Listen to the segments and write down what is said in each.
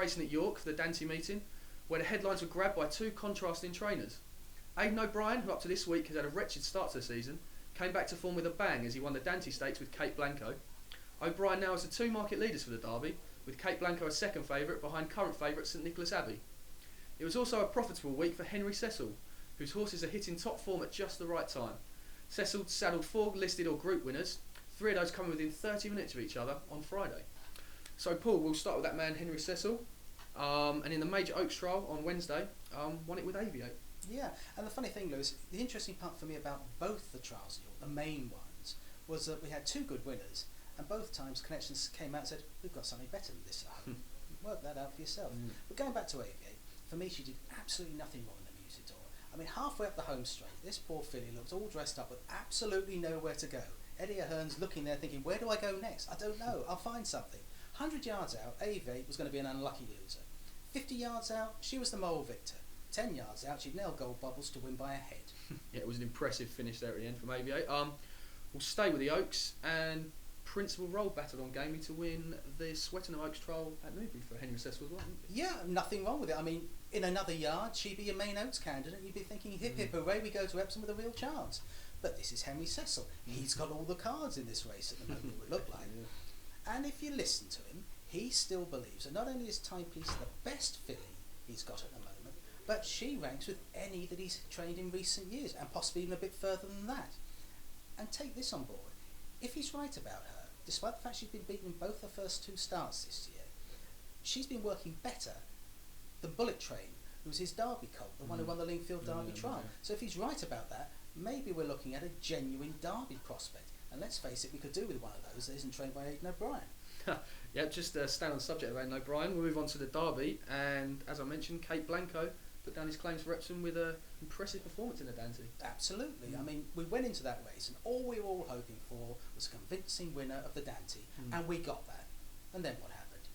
racing at York for the Dante meeting, where the headlines were grabbed by two contrasting trainers. Aidan O'Brien, who up to this week has had a wretched start to the season, came back to form with a bang as he won the Dante Stakes with Kate Blanco. O'Brien now has the two market leaders for the Derby, with Kate Blanco a second favourite behind current favourite St Nicholas Abbey. It was also a profitable week for Henry Cecil, whose horses are hitting top form at just the right time. Cecil saddled 4 listed or group winners, 3 of those coming within 30 minutes of each other on Friday. So Paul, we'll start with that man Henry Cecil, and in the Major Oaks trial on Wednesday, won it with Aviate. Yeah, and the funny thing, Lewis, the interesting part for me about both the trials, the main ones, was that we had 2 good winners, and both times connections came out and said, we've got something better than this at home. Work that out for yourself. But going back to Aviate, for me she did absolutely nothing wrong in the Musidor. I mean, halfway up the home straight, this poor filly looked all dressed up with absolutely nowhere to go. Eddie Ahern's looking there thinking, where do I go next? I don't know, I'll find something. 100 yards out, Aviate was going to be an unlucky loser. 50 yards out, she was the mole victor. 10 yards out, she'd nailed Gold Bubbles to win by a head. Yeah, it was an impressive finish there at the end from Aviate. We'll stay with the Oaks, and Principal Roll battled on Gamey to win the Swettenham Oaks trial at Newbury for Henry Cecil as well. Yeah, nothing wrong with it. I mean, in another yard, she'd be your main Oaks candidate. You'd be thinking, hip hip hooray, we go to Epsom with a real chance. But this is Henry Cecil. He's got all the cards in this race at the moment, it would look like. Yeah. And if you listen to him, he still believes that not only is Timepiece the best filly he's got at the moment, but she ranks with any that he's trained in recent years, and possibly even a bit further than that. And take this on board. If he's right about her, despite the fact she's been beaten in both her first 2 starts this year, she's been working better than Bullet Train, who was his Derby colt, the one who won the Lingfield Derby trial. Yeah. So if he's right about that, maybe we're looking at a genuine Derby prospect. And let's face it, we could do with one of those that isn't trained by Aidan O'Brien. Yeah, just staying on the subject of Aidan O'Brien, we'll move on to the Derby, and as I mentioned, Kate Blanco put down his claims for Epsom with an impressive performance in the Dante. Absolutely. I mean, we went into that race and all we were all hoping for was a convincing winner of the Dante, and we got that. And then what happened?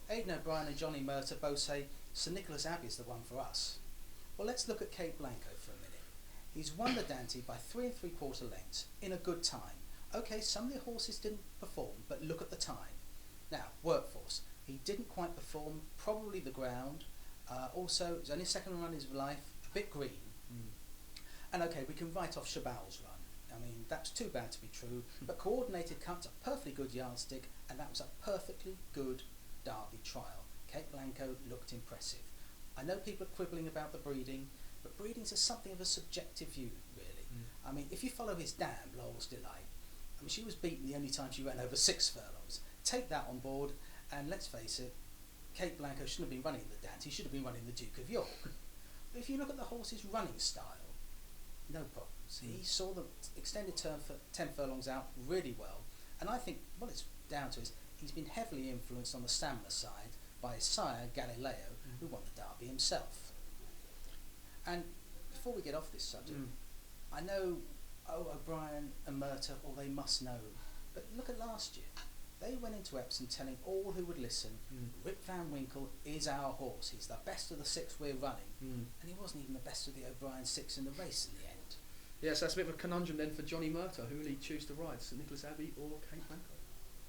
Aidan O'Brien and Johnny Murtagh both say St Nicholas Abbey is the one for us. Well, let's look at Kate Blanco for a minute. He's won the Dante by 3 3/4 lengths in a good time. Okay, some of the horses didn't perform, but look at the time. Now, Workforce. He didn't quite perform, probably the ground. Also, it was only his second run in his life, a bit green. And okay, we can write off Chabal's run. I mean, that's too bad to be true, but Coordinated Cut's a perfectly good yardstick, and that was a perfectly good Derby trial. Kate Blanco looked impressive. I know people are quibbling about the breeding, but breeding's something of a subjective view, really. I mean, if you follow his dam, Laurel's Delight, I mean, she was beaten the only time she ran over 6 furlongs. Take that on board, and let's face it, Kate Blanco shouldn't have been running the Dante, he should have been running the Duke of York. But if you look at the horse's running style, no problems. He saw the extended term for 10 furlongs out really well, and I think what it's down to is he's been heavily influenced on the stamina side by his sire, Galileo, who won the Derby himself. And before we get off this subject, I know O'Brien and Murtagh, they must know, but look at last year. They went into Epsom telling all who would listen, Rip Van Winkle is our horse. He's the best of the 6 we're running. And he wasn't even the best of the O'Brien 6 in the race in the end. Yeah, so that's a bit of a conundrum then for Johnny Murtagh. Who will he choose to ride, St Nicholas Abbey or Kate Blanco?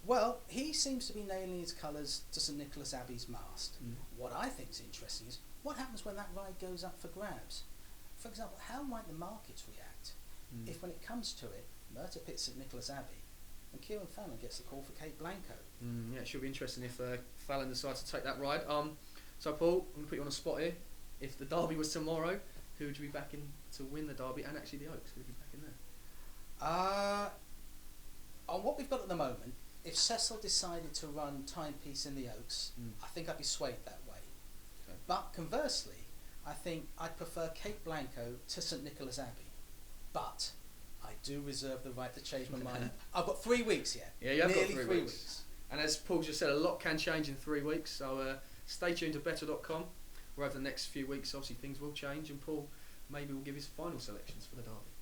Well, he seems to be nailing his colours to St Nicholas Abbey's mast. What I think is interesting is what happens when that ride goes up for grabs. For example, how might the markets react if when it comes to it, Murtagh pits St Nicholas Abbey and Kieran Fallon gets the call for Kate Blanco? Yeah, it should be interesting if Fallon decides to take that ride. So Paul, I'm going to put you on the spot here. If the Derby was tomorrow, who would you be backing to win the Derby and actually the Oaks? Who would you be backing there? On what we've got at the moment, if Cecil decided to run Timepiece in the Oaks, I think I'd be swayed that way. Okay. But conversely, I think I'd prefer Kate Blanco to St Nicholas Abbey. But I do reserve the right to change my mind. I've got 3 weeks yet. Yeah, you've got 3 weeks. And as Paul just said, a lot can change in 3 weeks. So stay tuned to better.com, where over the next few weeks, obviously, things will change. And Paul maybe will give his final selections for the Derby.